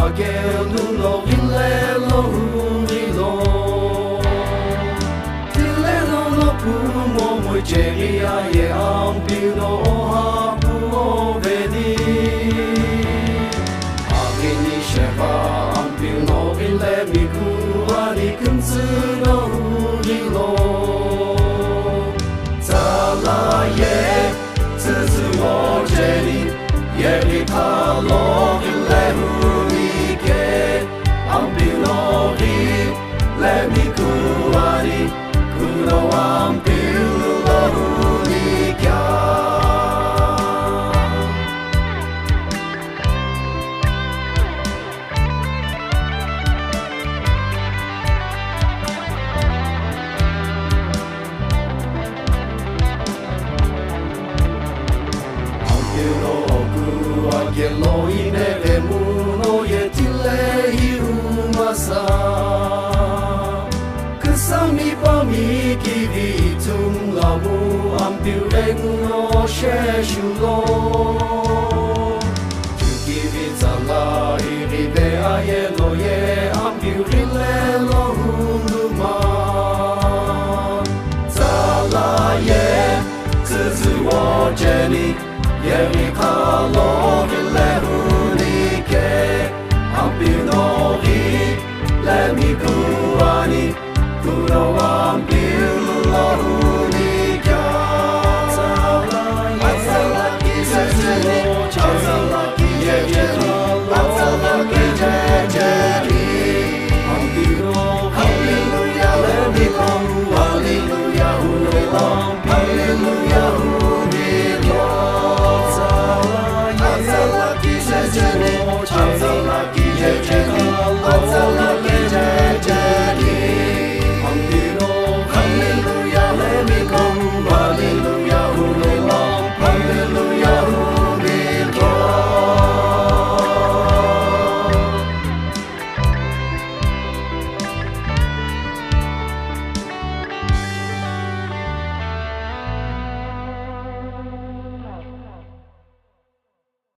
agelu lo vile lo hurilo Tile lo no pumo mo cheria ye ampino ha puo vedi Agini shefa ampino vile mi kuani kunzu no hurilo Zala ye tzu mo cheri Yeri palo vile hunike Ampilori lemi kuari Kuno ampilo hunika Yellow in every moon, oh, yet you masa. Kasami pami kivi tum lamu, I'm building no sheshulo. To give it a la, iribe a yellow, yeah, I'm building lelo hunduma. Zala, yeah, Zuzu Jenny. Yeri palo vile hunike Ampinori lemi kuani Kuno ampilo